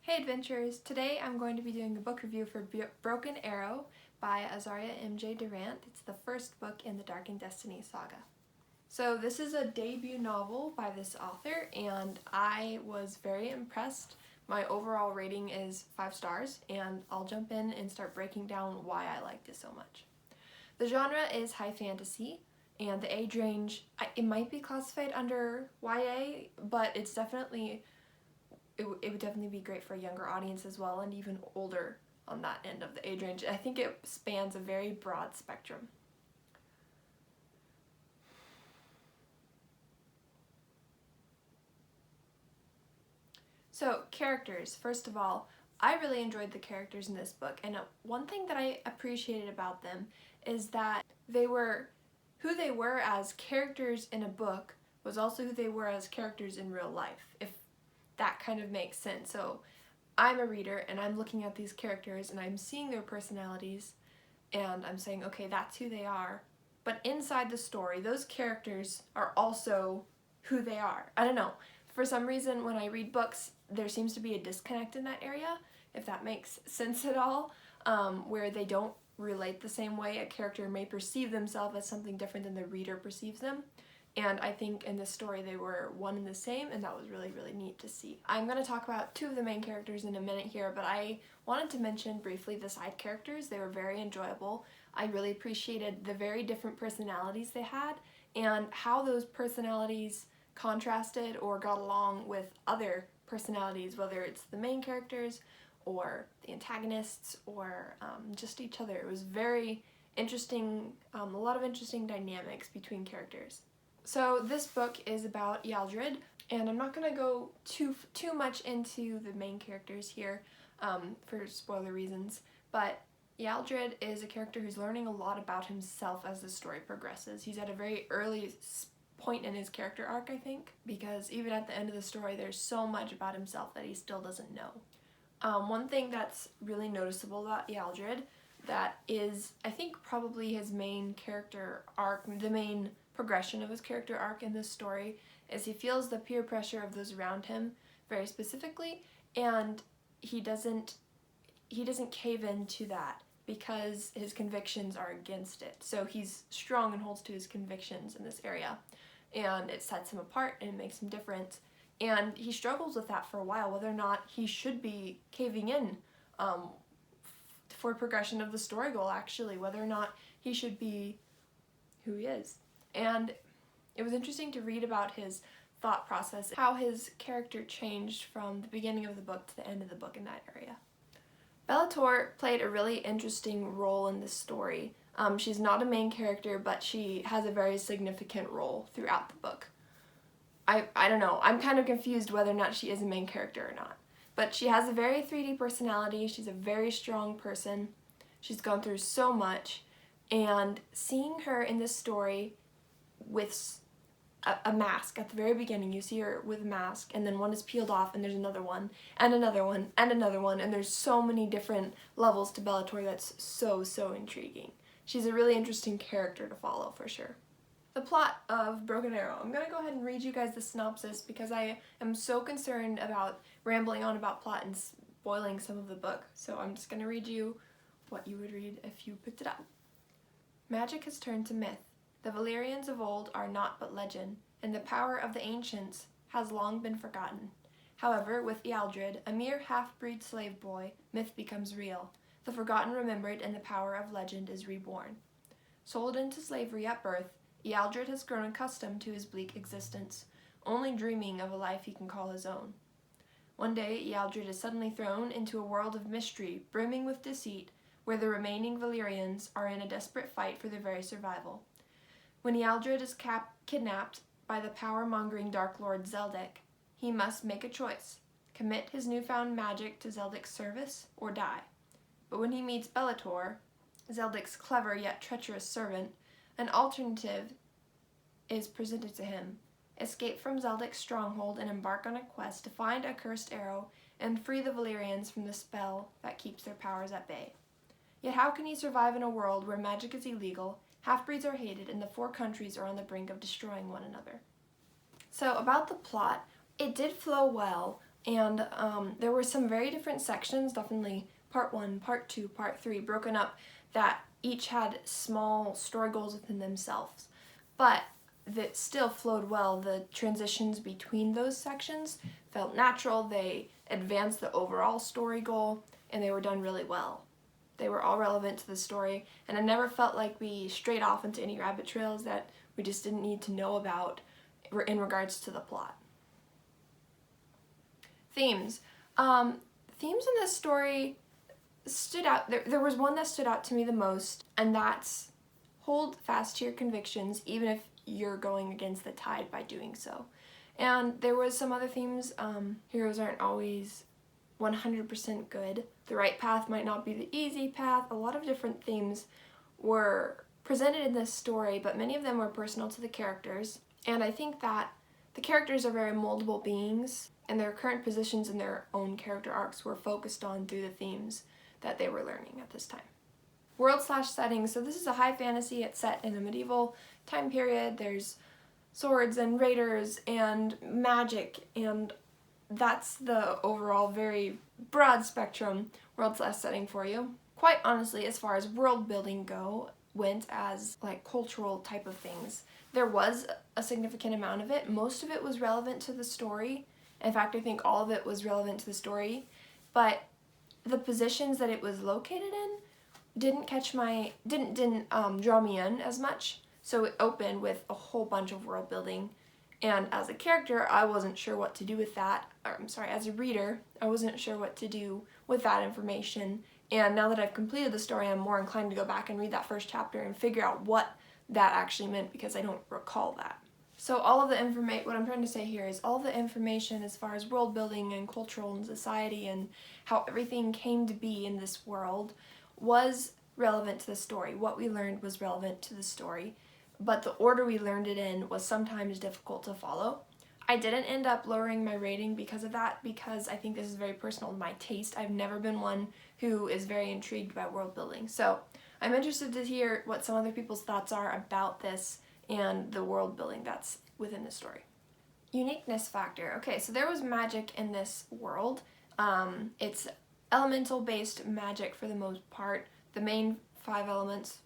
Hey adventurers! Today I'm going to be doing a book review for Broken Arrow by Azaria MJ Durant. It's the first book in the Dark and Destiny saga. So this is a debut novel by this author and I was very impressed. My overall rating is 5 stars and I'll jump in and start breaking down why I liked it so much. The genre is high fantasy and the age range, it might be classified under YA, but it's definitely it would definitely be great for a younger audience as well, and even older on that end of the age range. I think it spans a very broad spectrum. So, characters. First of all, I really enjoyed the characters in this book, and one thing that I appreciated about them is that who they were as characters in a book was also who they were as characters in real life, if that kind of makes sense. So I'm a reader and I'm looking at these characters and I'm seeing their personalities and I'm saying, okay, that's who they are. But inside the story, those characters are also who they are. I don't know. For some reason, when I read books, there seems to be a disconnect in that area, if that makes sense at all, where they don't relate the same way. A character may perceive themselves as something different than the reader perceives them. And I think in this story they were one and the same, and that was really, really neat to see. I'm going to talk about 2 of the main characters in a minute here, but I wanted to mention briefly the side characters. They were very enjoyable. I really appreciated the very different personalities they had and how those personalities contrasted or got along with other personalities, whether it's the main characters or the antagonists or just each other. It was very interesting, a lot of interesting dynamics between characters. So this book is about Ealdred, and I'm not going to go too much into the main characters here for spoiler reasons, but Ealdred is a character who's learning a lot about himself as the story progresses. He's at a very early point in his character arc, I think, because even at the end of the story there's so much about himself that he still doesn't know. One thing that's really noticeable about Ealdred that is, I think, probably his main character arc, the main progression of his character arc in this story, is he feels the peer pressure of those around him very specifically, and he doesn't cave into that because his convictions are against it. So he's strong and holds to his convictions in this area, and it sets him apart and it makes him different. And he struggles with that for a while, whether or not he should be caving in for progression of the story goal, actually, whether or not he should be who he is. And it was interesting to read about his thought process, how his character changed from the beginning of the book to the end of the book in that area. Bellator played a really interesting role in this story. She's not a main character, but she has a very significant role throughout the book. I don't know, I'm kind of confused whether or not she is a main character or not. But she has a very 3D personality, she's a very strong person, she's gone through so much, and seeing her in this story with a mask at the very beginning, you see her with a mask, and then one is peeled off, and there's another one, and another one, and another one, and there's so many different levels to Bellator that's so intriguing. She's a really interesting character to follow, for sure. The plot of Broken Arrow. I'm going to go ahead and read you guys the synopsis because I am so concerned about rambling on about plot and spoiling some of the book, so I'm just going to read you what you would read if you picked it up. Magic has turned to myth. The Valyrians of old are naught but legend, and the power of the ancients has long been forgotten. However, with Ealdred, a mere half-breed slave boy, myth becomes real. The forgotten remembered, and the power of legend is reborn. Sold into slavery at birth, Ealdred has grown accustomed to his bleak existence, only dreaming of a life he can call his own. One day, Ealdred is suddenly thrown into a world of mystery, brimming with deceit, where the remaining Valyrians are in a desperate fight for their very survival. When Ealdred is kidnapped by the power-mongering Dark Lord Zeldek, he must make a choice, commit his newfound magic to Zeldek's service, or die. But when he meets Bellator, Zeldek's clever yet treacherous servant, an alternative is presented to him. Escape from Zeldek's stronghold and embark on a quest to find a cursed arrow and free the Valyrians from the spell that keeps their powers at bay. Yet how can he survive in a world where magic is illegal, half-breeds are hated, and the 4 countries are on the brink of destroying one another? So about the plot, it did flow well. And there were some very different sections, definitely part 1, part 2, part 3, broken up, that each had small story goals within themselves. But that still flowed well. The transitions between those sections felt natural, they advanced the overall story goal, and they were done really well. They were all relevant to the story, and I never felt like we strayed off into any rabbit trails that we just didn't need to know about in regards to the plot. Themes. Themes in this story stood out. There was one that stood out to me the most, and that's hold fast to your convictions even if you're going against the tide by doing so. And there was some other themes. Heroes aren't always 100% good. The right path might not be the easy path. A lot of different themes were presented in this story, but many of them were personal to the characters. And I think that the characters are very moldable beings, and their current positions in their own character arcs were focused on through the themes that they were learning at this time. World/setting. So this is a high fantasy. It's set in a medieval time period. There's swords and raiders and magic, and that's the overall very broad spectrum world/setting for you. Quite honestly, as far as world building went as like cultural type of things, there was a significant amount of it. Most of it was relevant to the story. In fact, I think all of it was relevant to the story, but the positions that it was located in didn't draw me in as much. So it opened with a whole bunch of world building, and as a character, I wasn't sure what to do with that. As a reader, I wasn't sure what to do with that information. And now that I've completed the story, I'm more inclined to go back and read that first chapter and figure out what that actually meant, because I don't recall that. So all of the information, what I'm trying to say here is all the information as far as world building and cultural and society and how everything came to be in this world was relevant to the story. What we learned was relevant to the story, but the order we learned it in was sometimes difficult to follow. I didn't end up lowering my rating because of that, because I think this is very personal to my taste. I've never been one who is very intrigued by world building. So I'm interested to hear what some other people's thoughts are about this and the world building that's within the story. Uniqueness factor. Okay, so there was magic in this world. It's elemental based magic for the most part. The main four elements?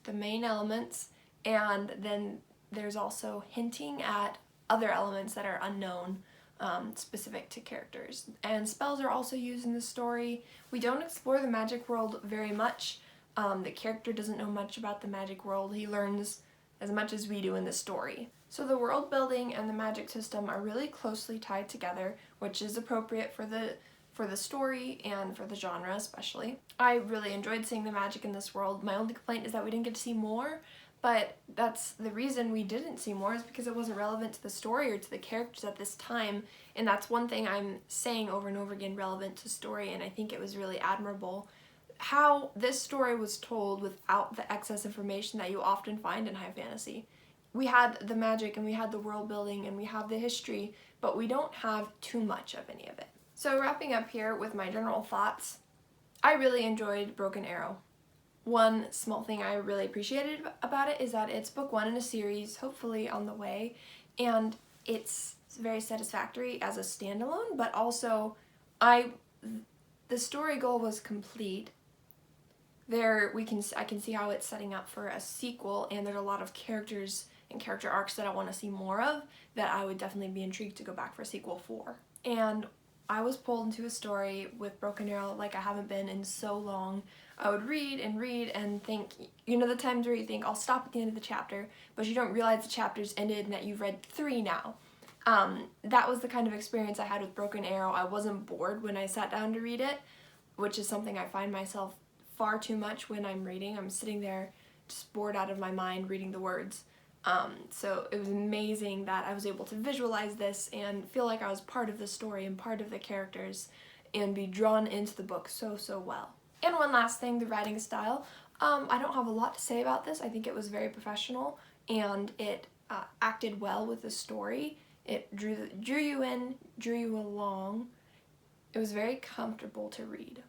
The main elements, and then there's also hinting at other elements that are unknown, specific to characters. And spells are also used in the story. We don't explore the magic world very much. The character doesn't know much about the magic world. He learns as much as we do in the story. So the world building and the magic system are really closely tied together, which is appropriate for the story and for the genre especially. I really enjoyed seeing the magic in this world. My only complaint is that we didn't get to see more, but that's the reason we didn't see more, is because it wasn't relevant to the story or to the characters at this time. And that's one thing I'm saying over and over again, relevant to story, and I think it was really admirable how this story was told without the excess information that you often find in high fantasy. We had the magic and we had the world building and we have the history, but we don't have too much of any of it. So wrapping up here with my general thoughts, I really enjoyed Broken Arrow. One small thing I really appreciated about it is that it's book 1 in a series, hopefully on the way, and it's very satisfactory as a standalone, but also the story goal was complete. I can see how it's setting up for a sequel, and there's a lot of characters and character arcs that I want to see more of that I would definitely be intrigued to go back for a sequel for. And I was pulled into a story with Broken Arrow like I haven't been in so long. I would read and think, the times where you think, I'll stop at the end of the chapter, but you don't realize the chapter's ended and that you've read 3 now. That was the kind of experience I had with Broken Arrow. I wasn't bored when I sat down to read it, which is something I find myself far too much when I'm reading. I'm sitting there just bored out of my mind reading the words. So it was amazing that I was able to visualize this and feel like I was part of the story and part of the characters and be drawn into the book so well. And one last thing, the writing style. I don't have a lot to say about this. I think it was very professional, and it acted well with the story. It drew you in, drew you along. It was very comfortable to read.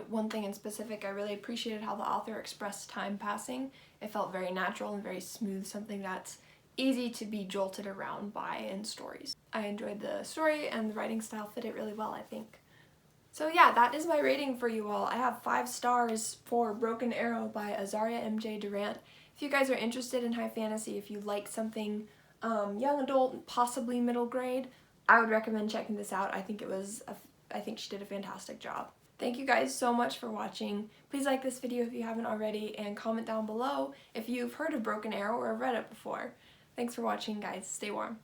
One thing in specific, I really appreciated how the author expressed time passing It felt very natural and very smooth, something that's easy to be jolted around by in stories. I enjoyed the story and the writing style fit it really well, I think. So yeah, that is my rating for you all. I have 5 stars for Broken Arrow by Azaria MJ Durant. If you guys are interested in high fantasy, if you like something young adult, possibly middle grade, I would recommend checking this out. I think she did a fantastic job. Thank you guys so much for watching. Please like this video if you haven't already, and comment down below if you've heard of Broken Arrow or read it before. Thanks for watching, guys. Stay warm.